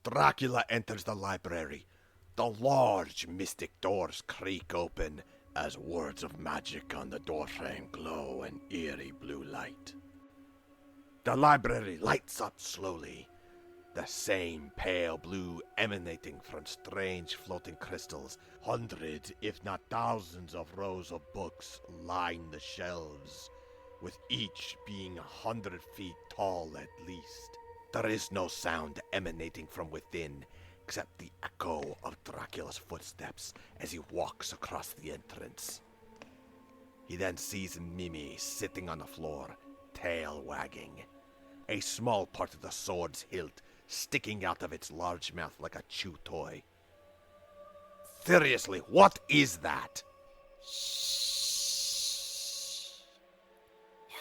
Dracula enters the library. The large mystic doors creak open as words of magic on the doorframe glow an eerie blue light. The library lights up slowly, the same pale blue emanating from strange floating crystals. Hundreds, if not thousands, of rows of books line the shelves, with each being 100 feet tall at least. There is no sound emanating from within, except the echo of Dracula's footsteps as he walks across the entrance. He then sees Mimi sitting on the floor, tail wagging, a small part of the sword's hilt sticking out of its large mouth like a chew toy. Seriously, what is that? Shh. No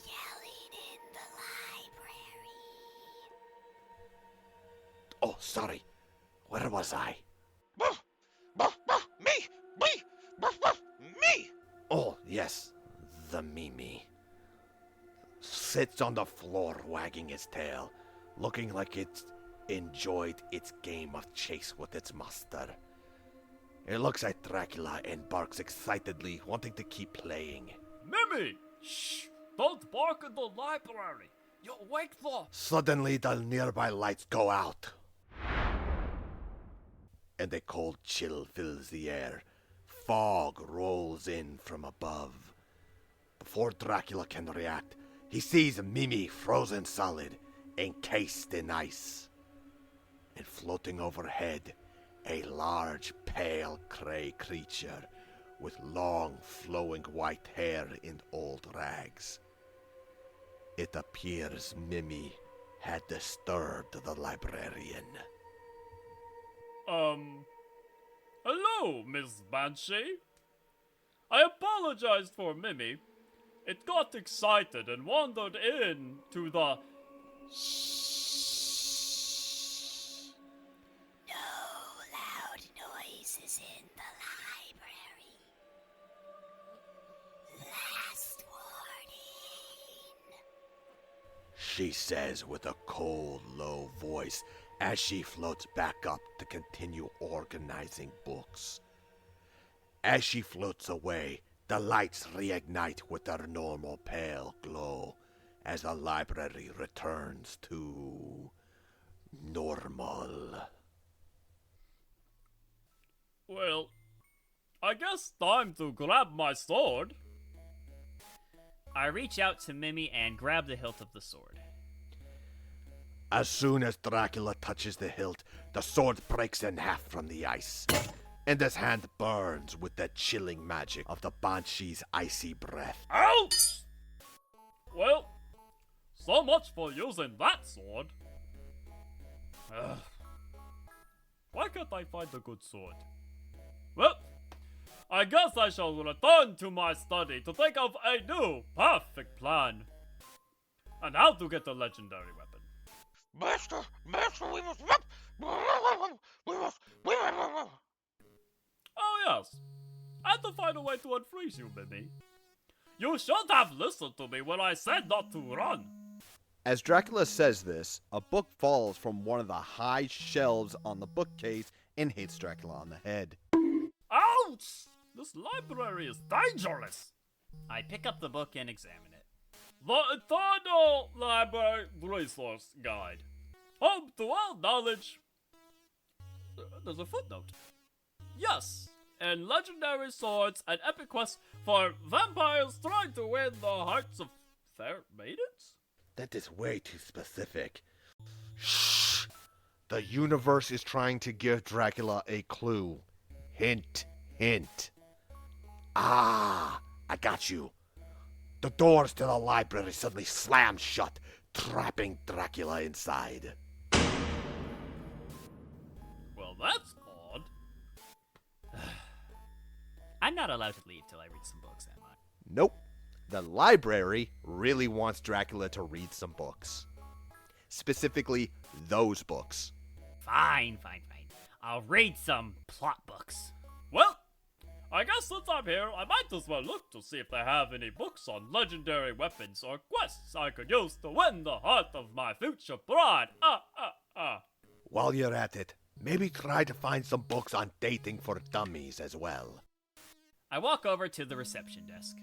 yelling in the library. Oh, sorry. Where was I? Me! Oh, yes, the Mimi. Sits on the floor wagging its tail, looking like it's enjoyed its game of chase with its master. It looks at Dracula and barks excitedly, wanting to keep playing. Mimi! Shh! Don't bark in the library! You'll wake the... Suddenly, the nearby lights go out, and a cold chill fills the air. Fog rolls in from above. Before Dracula can react, he sees Mimi frozen solid, encased in ice. And floating overhead, a large, pale gray creature with long, flowing white hair in old rags. It appears Mimi had disturbed the librarian. Hello, Miss Banshee. I apologize for Mimi. It got excited and wandered into the... Shh. No loud noises in the library. Last warning. She says with a cold, low voice as she floats back up to continue organizing books. As she floats away, the lights reignite with their normal pale glow as the library returns to normal. Well, I guess time to grab my sword. I reach out to Mimi and grab the hilt of the sword. As soon as Dracula touches the hilt, the sword breaks in half from the ice, and his hand burns with the chilling magic of the Banshee's icy breath. Ouch! Well, so much for using that sword. Ugh. Why can't I find a good sword? Well, I guess I shall return to my study to think of a new, perfect plan. And how to get a legendary weapon. Master, we must... Oh yes, I had to find a way to unfreeze you, Mimi. You should have listened to me when I said not to run. As Dracula says this, a book falls from one of the high shelves on the bookcase and hits Dracula on the head. Ouch! This library is dangerous. I pick up the book and examine it. The Eternal Library Resource Guide. Home to all knowledge. There's a footnote. Yes, and legendary swords and epic quests for vampires trying to win the hearts of fair maidens? That is way too specific. Shh! The universe is trying to give Dracula a clue. Hint, hint. Ah, I got you. The doors to the library suddenly slam shut, trapping Dracula inside. Well, that's odd. I'm not allowed to leave till I read some books, am I? Nope. The library really wants Dracula to read some books. Specifically, those books. Fine. I'll read some plot books. Well, I guess since I'm here, I might as well look to see if they have any books on legendary weapons or quests I could use to win the heart of my future bride. While you're at it, maybe try to find some books on dating for dummies as well. I walk over to the reception desk.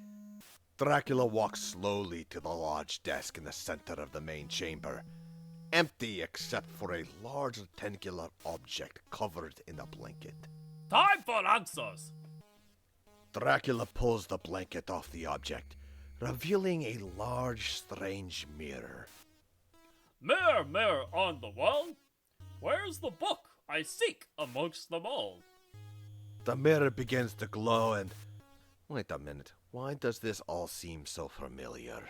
Dracula walks slowly to the large desk in the center of the main chamber, empty except for a large rectangular object covered in a blanket. Time for answers! Dracula pulls the blanket off the object, revealing a large, strange mirror. Mirror, mirror on the wall, where's the book I seek amongst them all? The mirror begins to glow and... Wait a minute, why does this all seem so familiar?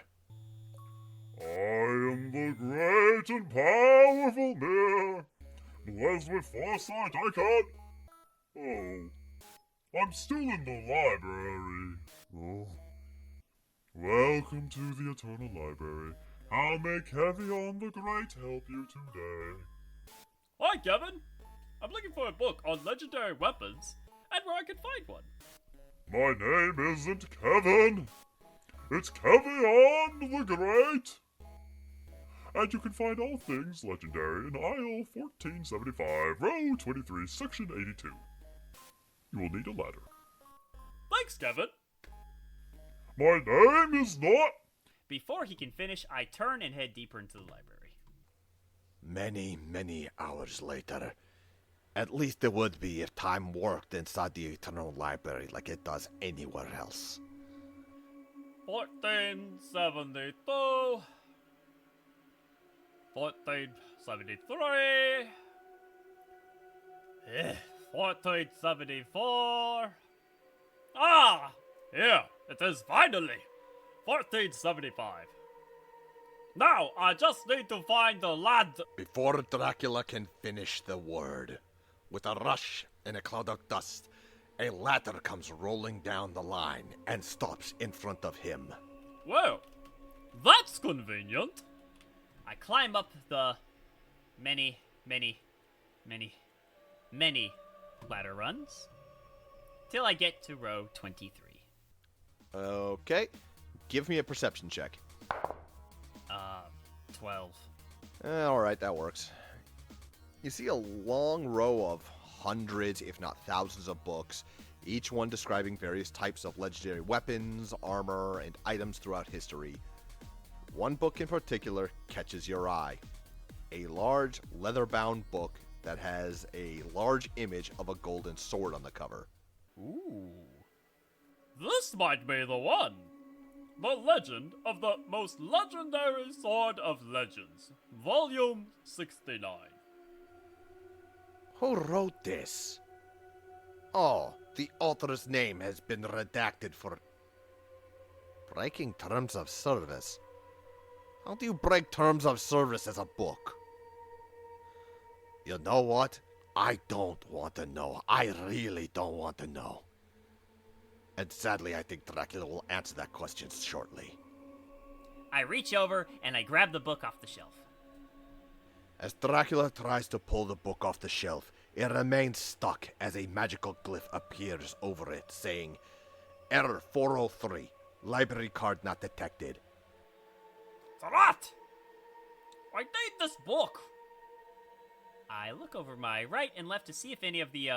I am the great and powerful mirror. Blessed with foresight, I can't... Oh, I'm still in the library. Oh. Welcome to the Eternal Library. How may Kevion the Great help you today? Hi, Kevin! I'm looking for a book on legendary weapons and where I can find one. My name isn't Kevin. It's Kevion the Great. And you can find all things legendary in aisle 1475, row 23, section 82. You will need a ladder. Thanks, Kevin! My name is not... Before he can finish, I turn and head deeper into the library. Many, many hours later. At least it would be if time worked inside the Eternal Library like it does anywhere else. 1472... 1473... 1474... Ah! Here, it is finally! 1475. Now, I just need to find the lad... Before Dracula can finish the word, with a rush and a cloud of dust, a ladder comes rolling down the line and stops in front of him. Well, that's convenient. I climb up the many ladder runs till I get to row 23. Okay. Give me a perception check. 12. Alright, that works. You see a long row of hundreds, if not thousands of books, each one describing various types of legendary weapons, armor, and items throughout history. One book in particular catches your eye. A large, leather-bound book that has a large image of a golden sword on the cover. Ooh. This might be the one. The Legend of the Most Legendary Sword of Legends, Volume 69. Who wrote this? Oh, the author's name has been redacted for breaking terms of service. How do you break terms of service as a book? You know what? I don't want to know. I really don't want to know. And sadly, I think Dracula will answer that question shortly. I reach over and I grab the book off the shelf. As Dracula tries to pull the book off the shelf, it remains stuck as a magical glyph appears over it, saying, Error 403, library card not detected. Drat! I need this book! I look over my right and left to see if any of the,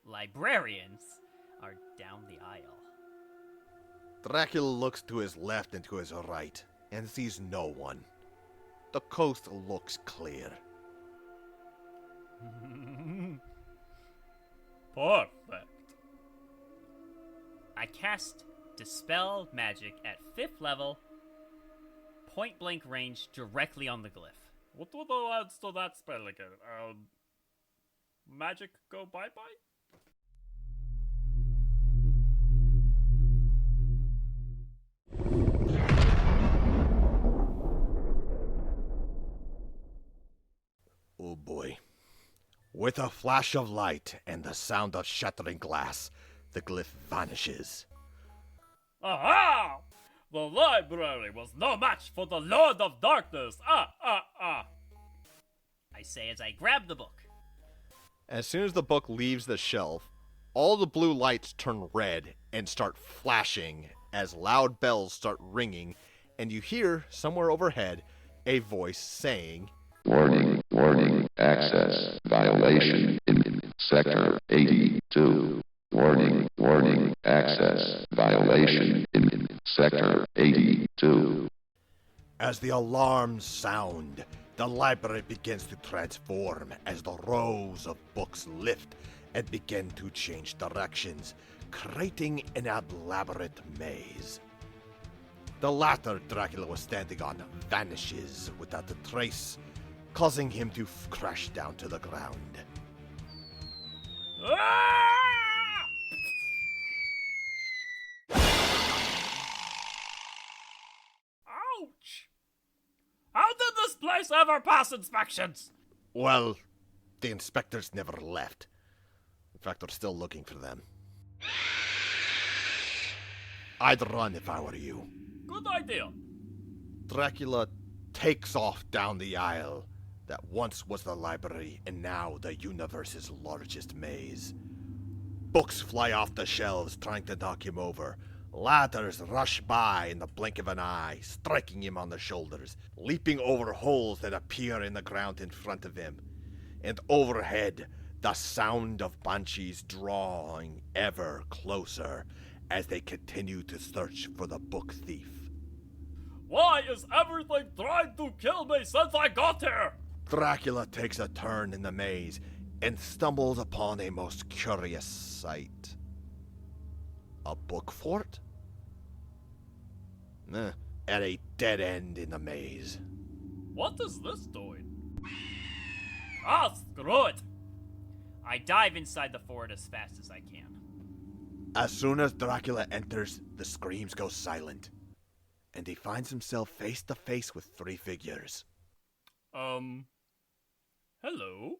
librarians are down the aisle. Dracula looks to his left and to his right, and sees no one. The coast looks clear. Perfect. I cast Dispel Magic at 5th level, point blank range directly on the glyph. What do the lads to that spell again? Magic go bye-bye? Oh boy. With a flash of light and the sound of shattering glass, the glyph vanishes. Aha! The library was no match for the Lord of Darkness! Ah! I say as I grab the book. As soon as the book leaves the shelf, all the blue lights turn red and start flashing as loud bells start ringing, and you hear, somewhere overhead, a voice saying, Warning, warning, access violation in Sector 82. Warning, warning, access violation in Sector 82. As the alarms sound, the library begins to transform as the rows of books lift and begin to change directions, creating an elaborate maze. The latter Dracula was standing on vanishes without a trace, causing him to crash down to the ground. Ouch! How did this place ever pass inspections? Well, the inspectors never left. In fact, they're still looking for them. I'd run if I were you. Good idea. Dracula takes off down the aisle that once was the library and now the universe's largest maze. Books fly off the shelves trying to knock him over. Ladders rush by in the blink of an eye, striking him on the shoulders, leaping over holes that appear in the ground in front of him. And overhead, the sound of Banshees drawing ever closer as they continue to search for the book thief. Why is everything trying to kill me since I got here? Dracula takes a turn in the maze and stumbles upon a most curious sight. A book fort? At a dead end in the maze. What is this doing? Ah, screw it! I dive inside the fort as fast as I can. As soon as Dracula enters, the screams go silent, and he finds himself face to face with three figures. Hello?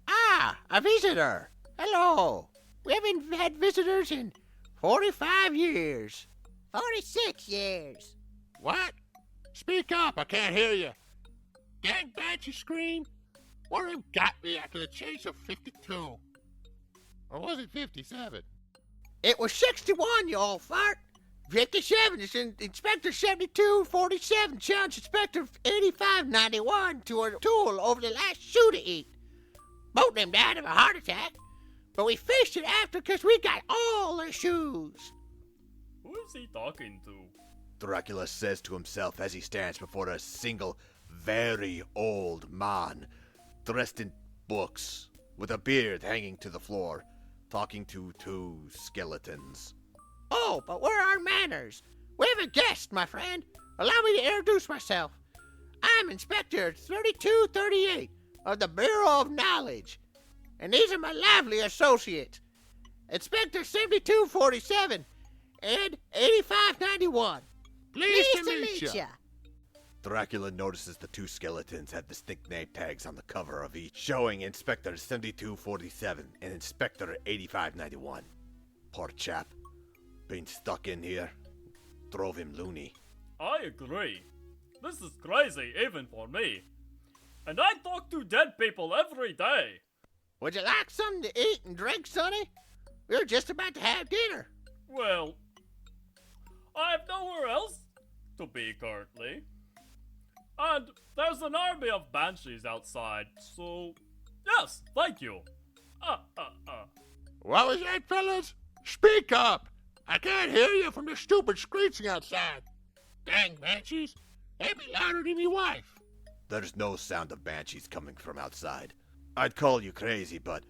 Ah, a visitor. Hello. We haven't had visitors in 45 years. 46 years. What? Speak up, I can't hear you. Dang Banshee scream. One of them got me after the chase of 52. Or was it 57? It was 61, you old fart. 57 is in Inspector 7247 challenged Inspector 8591 to a duel over the last shoe to eat. Both of them died of a heart attack, but we fished it after because we got all their shoes. Who is he talking to? Dracula says to himself as he stands before a single, very old man, dressed in books, with a beard hanging to the floor, talking to two skeletons. Oh, but where are our manners? We have a guest, my friend. Allow me to introduce myself. I'm Inspector 3238 of the Bureau of Knowledge, and these are my lively associates, Inspector 7247 and 8591. Pleased to meet ya. Dracula notices the two skeletons have distinct name tags on the cover of each, showing Inspector 7247 and Inspector 8591. Poor chap. Being stuck in here drove him loony. I agree. This is crazy, even for me. And I talk to dead people every day. Would you like something to eat and drink, Sonny? We're just about to have dinner. Well, I have nowhere else to be currently. And there's an army of Banshees outside, so yes, thank you. What was that, fellas? Speak up! I can't hear you from the stupid screeching outside. Dang Banshees, they be louder than me wife. There's no sound of Banshees coming from outside. I'd call you crazy, but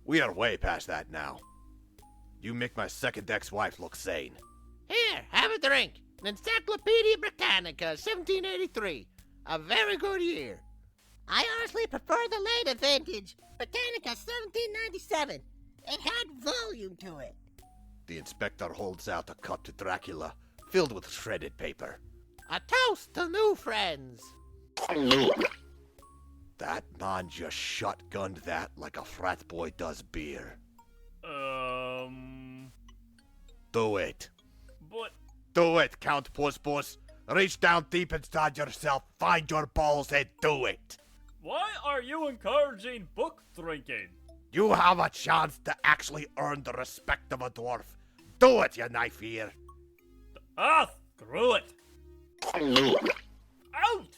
we are way past that now. You make my second ex-wife look sane. Here, have a drink. An Encyclopedia Britannica, 1783. A very good year. I honestly prefer the later vintage, Britannica 1797. It had volume to it. The inspector holds out a cup to Dracula, filled with shredded paper. A toast to new friends. That man just shotgunned that like a frat boy does beer. Do it. But Do it, Count Puss Puss. Reach down deep inside yourself, find your balls, and do it. why are you encouraging book drinking? You have a chance to actually earn the respect of a dwarf. Do it, you knife ear. Ah, screw it. Out!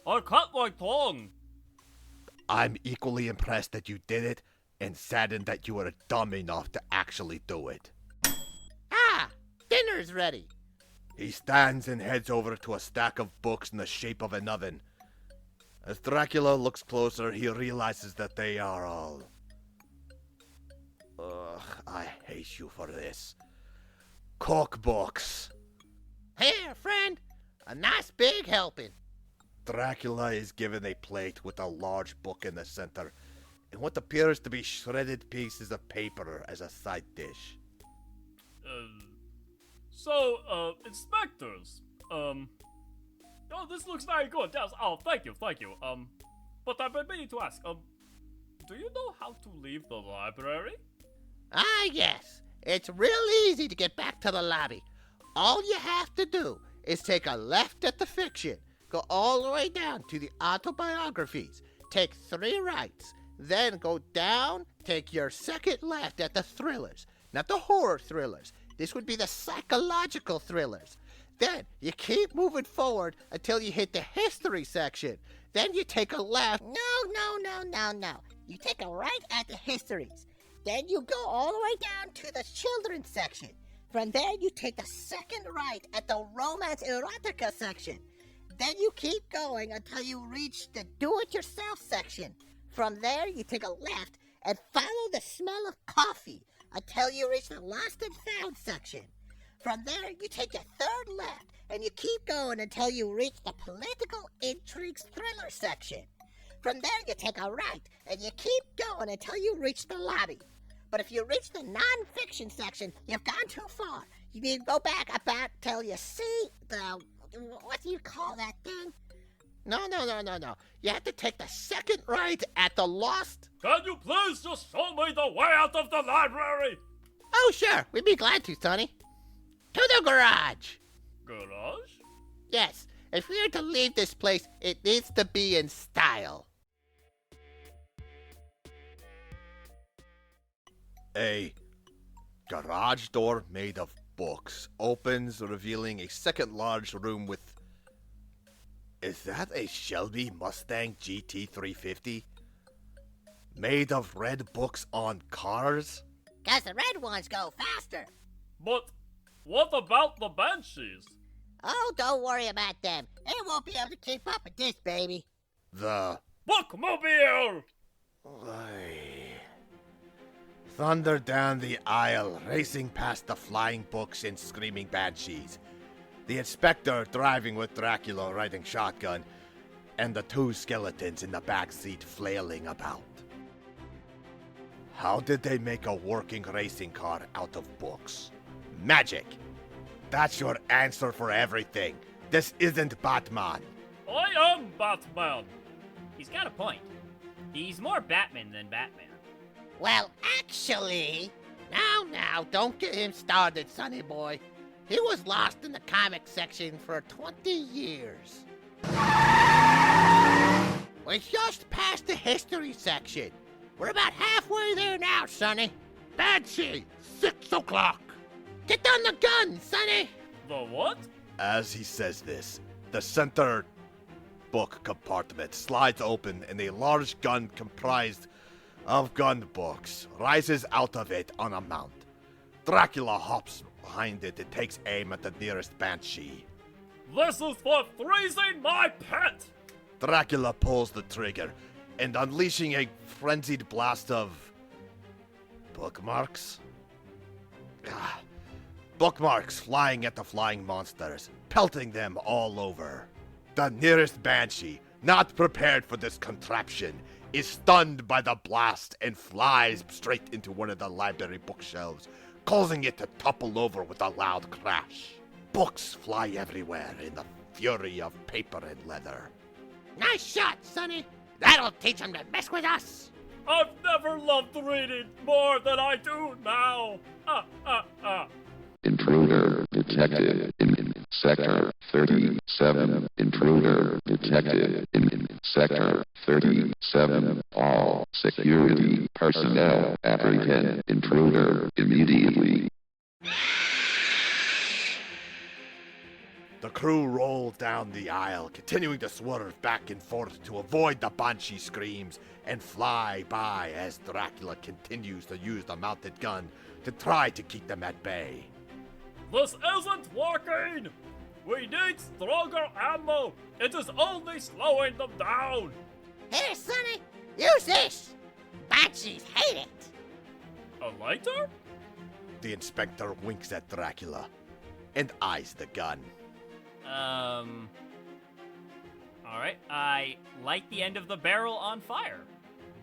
I cut my tongue. I'm equally impressed that you did it, and saddened that you were dumb enough to actually do it. Ah, dinner's ready. He stands and heads over to a stack of books in the shape of an oven. As Dracula looks closer, he realizes that they are all... Ugh, I hate you for this. Cookbooks. Here, friend, a nice big helping. Dracula is given a plate with a large book in the center, and what appears to be shredded pieces of paper as a side dish. Inspectors, oh, this looks very good. Yes, oh, thank you. But I've been meaning to ask, do you know how to leave the library? Ah, yes. It's real easy to get back to the lobby. All you have to do is take a left at the fiction, go all the way down to the autobiographies, take 3 rights, then go down, take your second left at the thrillers. Not the horror thrillers. This would be the psychological thrillers. Then you keep moving forward until you hit the history section. Then you take a left. No. You take a right at the histories. Then you go all the way down to the children's section. From there, you take the second right at the romance erotica section. Then you keep going until you reach the do-it-yourself section. From there, you take a left and follow the smell of coffee until you reach the lost and found section. From there, you take a third left and you keep going until you reach the political intrigues thriller section. From there, you take a right and you keep going until you reach the lobby. But if you reach the non-fiction section, you've gone too far. You need to go back about till you see the... what do you call that thing? No. You have to take the second right at the lost... Can you please just show me the way out of the library? Oh, sure. We'd be glad to, Sonny. To the garage. Garage? Yes. If we are to leave this place, it needs to be in style. A garage door made of books opens, revealing a second large room with... Is that a Shelby Mustang GT350? Made of red books on cars? 'Cause the red ones go faster. But what about the Banshees? Oh, don't worry about them. They won't be able to keep up with this, baby. The... Bookmobile! Thunder down the aisle, racing past the flying books and screaming banshees. The inspector driving with Dracula riding shotgun, and the 2 skeletons in the back seat flailing about. How did they make a working racing car out of books? Magic! That's your answer for everything. This isn't Batman. I am Batman. He's got a point. He's more Batman than Batman. Well, actually... Now, don't get him started, sonny boy. He was lost in the comic section for 20 years. We're just past the history section. We're about halfway there now, sonny. Banshee, 6 o'clock. Get on the gun, sonny. The what? As he says this, the center book compartment slides open and a large gun comprised of gun books rises out of it on a mount. Dracula hops behind it and takes aim at the nearest Banshee. This is for freezing my pet! Dracula pulls the trigger, and unleashing a frenzied blast of... bookmarks? Bookmarks flying at the flying monsters, pelting them all over. The nearest Banshee, not prepared for this contraption, is stunned by the blast and flies straight into one of the library bookshelves, causing it to topple over with a loud crash. Books fly everywhere in the fury of paper and leather. Nice shot, sonny. That'll teach him to mess with us. I've never loved reading more than I do now. Intruder detected in Sector 37. Intruder detected in Sector 37. All security personnel apprehend intruder immediately. The crew roll down the aisle, continuing to swerve back and forth to avoid the Banshee screams and fly by as Dracula continues to use the mounted gun to try to keep them at bay. This isn't working! We need stronger ammo! It is only slowing them down! Here, Sonny, use this. Banshees hate it. A lighter? The inspector winks at Dracula and eyes the gun. Alright, I light the end of the barrel on fire.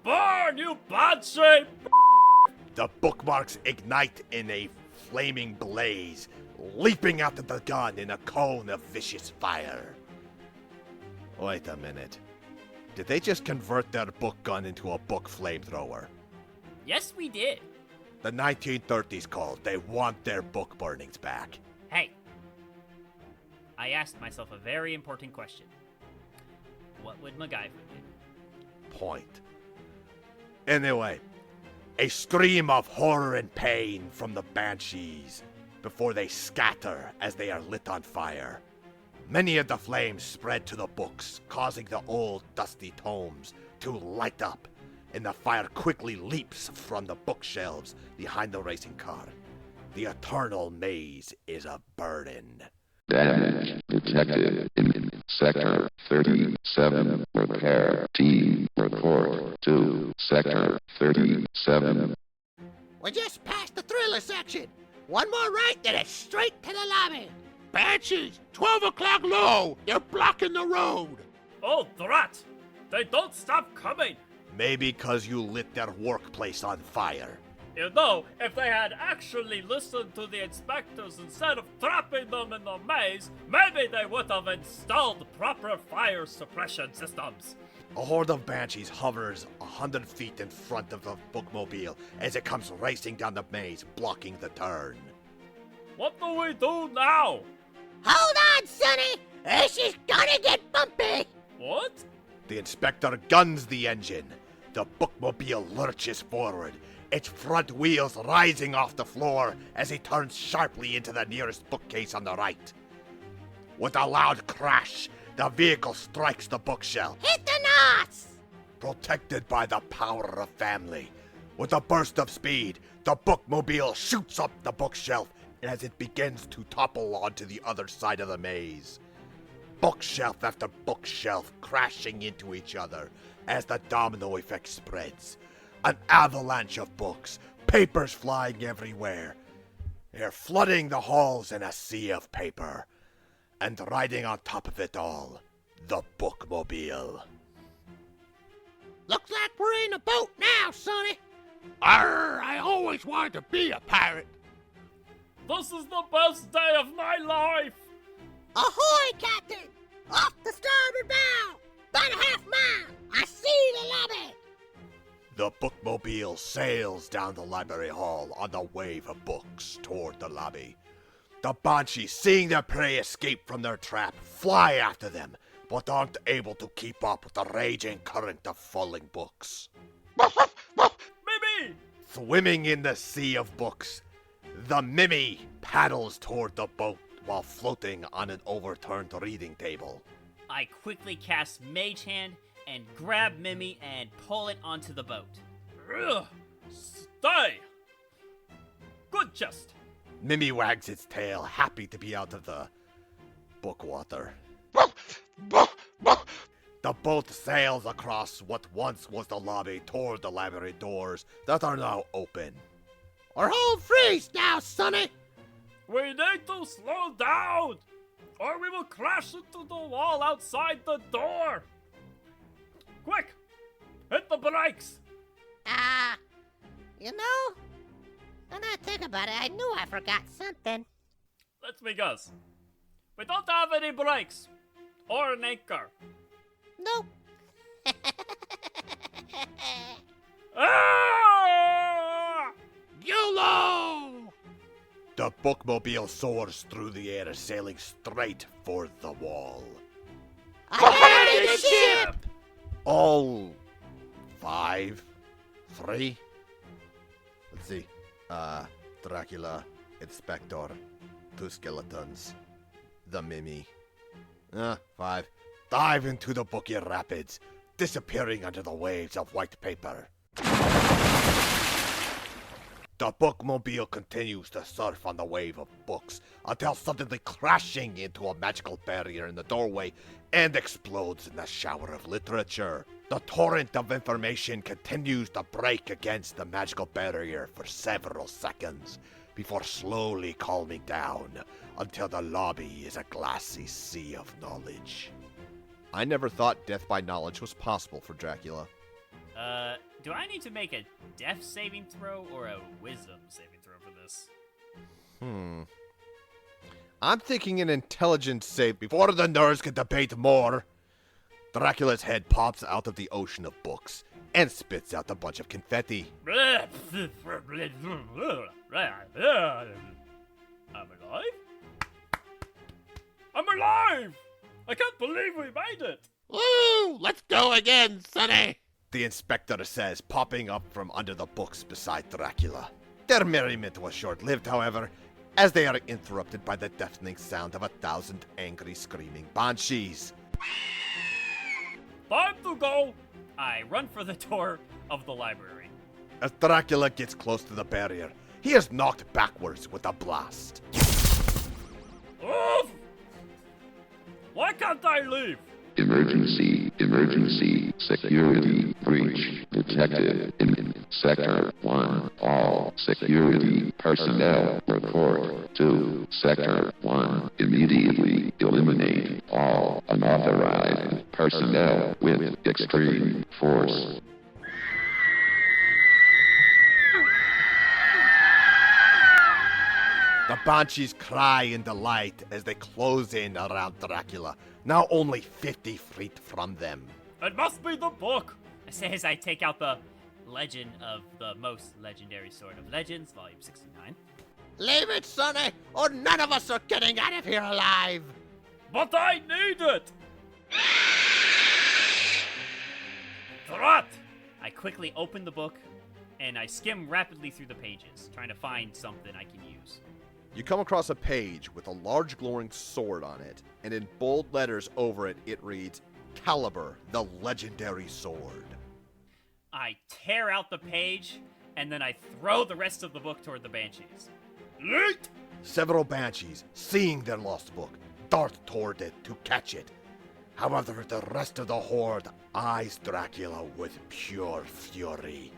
Burn, you Banshee! The bookmarks ignite in a flaming blaze, leaping out of the gun in a cone of vicious fire. Wait a minute. Did they just convert their book gun into a book flamethrower? Yes, we did. The 1930s called. They want their book burnings back. Hey, I asked myself a very important question. What would MacGyver do? Point. Anyway, a scream of horror and pain from the Banshees before they scatter as they are lit on fire. Many of the flames spread to the books, causing the old dusty tomes to light up, and the fire quickly leaps from the bookshelves behind the racing car. The eternal maze is a burden. Damage detected in Sector 37. Repair team report to Sector 37. We just passed the thriller section. One more right, then it's straight to the lobby. Banshees, 12 o'clock low. They're blocking the road. Oh, drat! They don't stop coming! Maybe 'cause you lit their workplace on fire. You know, if they had actually listened to the inspectors instead of trapping them in the maze, maybe they would have installed proper fire suppression systems. A horde of Banshees hovers 100 feet in front of the bookmobile as it comes racing down the maze, blocking the turn. What do we do now? Hold on, Sonny. This is gonna get bumpy. What? The inspector guns the engine. The bookmobile lurches forward, its front wheels rising off the floor as he turns sharply into the nearest bookcase on the right. With a loud crash, the vehicle strikes the bookshelf. Hit the knots. Protected by the power of family. With a burst of speed, the bookmobile shoots up the bookshelf as it begins to topple onto the other side of the maze. Bookshelf after bookshelf crashing into each other as the domino effect spreads. An avalanche of books, papers flying everywhere. They're flooding the halls in a sea of paper. And riding on top of it all, the bookmobile. Looks like we're in a boat now, Sonny. Arr, I always wanted to be a pirate. This is the best day of my life! Ahoy, Captain! Off the starboard bow! About a half mile! I see the lobby! The bookmobile sails down the library hall on the wave of books toward the lobby. The Banshees, seeing their prey escape from their trap, fly after them, but aren't able to keep up with the raging current of falling books. Mimi! Swimming in the sea of books, the Mimi paddles toward the boat while floating on an overturned reading table. I quickly cast Mage Hand and grab Mimi and pull it onto the boat. Ugh, stay! Good chest. Mimi wags its tail, happy to be out of the book water. The boat sails across what once was the lobby toward the library doors that are now open. We're home freeze now, Sonny! We need to slow down, or we will crash into the wall outside the door. Quick, hit the brakes. You know, when I think about it, I knew I forgot something. Let me guess. We don't have any brakes, or an anchor. Nope. Ah! YOLO! The bookmobile soars through the air, sailing straight for the wall. I the ship! All 5, 3. Let's see. Dracula, Inspector, 2 skeletons. the Mimi. 5. Dive into the bookie rapids, disappearing under the waves of white paper. The bookmobile continues to surf on the wave of books until suddenly crashing into a magical barrier in the doorway and explodes in a shower of literature. The torrent of information continues to break against the magical barrier for several seconds before slowly calming down until the lobby is a glassy sea of knowledge. I never thought death by knowledge was possible for Dracula. Do I need to make a death saving throw or a wisdom saving throw for this? I'm thinking an intelligence save Before the nerds can debate more, Dracula's head pops out of the ocean of books and spits out a bunch of confetti. I'm alive? I'm alive! I can't believe we made it! Woo! Let's go again, Sonny! The inspector says, popping up from under the books beside Dracula. Their merriment was short-lived, however, as they are interrupted by the deafening sound of 1,000 angry, screaming banshees. Time to go! I run for the door of the library. As Dracula gets close to the barrier, he is knocked backwards with a blast. Oof! Why can't I leave? Emergency, security, breach, detected in Sector 1. All security personnel report to Sector 1. Immediately eliminate all unauthorized personnel with extreme force. The banshees cry in delight as they close in around Dracula, now only 50 feet from them. It must be the book! I say as I take out the Legend of the Most Legendary Sword of Legends, Volume 69. Leave it, Sonny, or none of us are getting out of here alive. But I need it! Drat! I quickly open the book, and I skim rapidly through the pages, trying to find something I can use. You come across a page with a large glowing sword on it, and in bold letters over it, it reads, Caliber, the legendary sword. I tear out the page, and then I throw the rest of the book toward the Banshees. Late! Several banshees, seeing their lost book, dart toward it to catch it. However, the rest of the horde eyes Dracula with pure fury.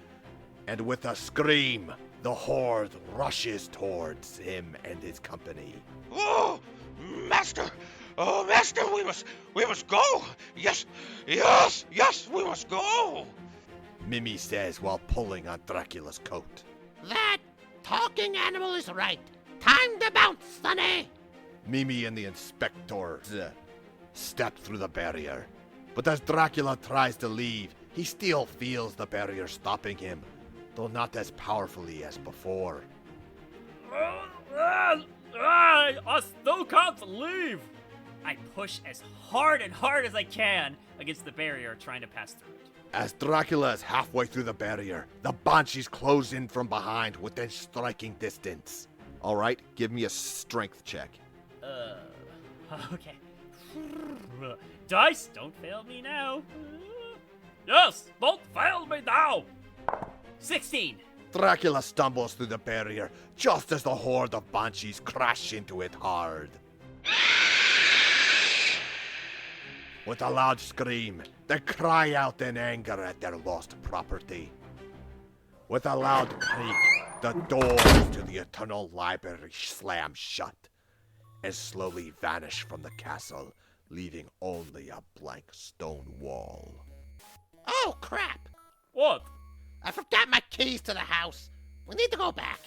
And with a scream, the horde rushes towards him and his company. Oh, Master! Oh, Master, we must go! Yes, we must go! Mimi says while pulling on Dracula's coat. That talking animal is right. Time to bounce, Sonny. Mimi and the inspector step through the barrier. But as Dracula tries to leave, he still feels the barrier stopping him, though not as powerfully as before. I still can't leave! I push as hard as I can against the barrier, trying to pass through it. As Dracula is halfway through the barrier, the banshees close in from behind within striking distance. All right, give me a strength check. Okay. Dice, don't fail me now. Yes, don't fail me now! 16! Dracula stumbles through the barrier just as the horde of banshees crash into it hard. With a loud scream, they cry out in anger at their lost property. With a loud creak, the doors to the eternal library slam shut and slowly vanish from the castle, leaving only a blank stone wall. Oh, crap. What? I forgot my keys to the house. We need to go back.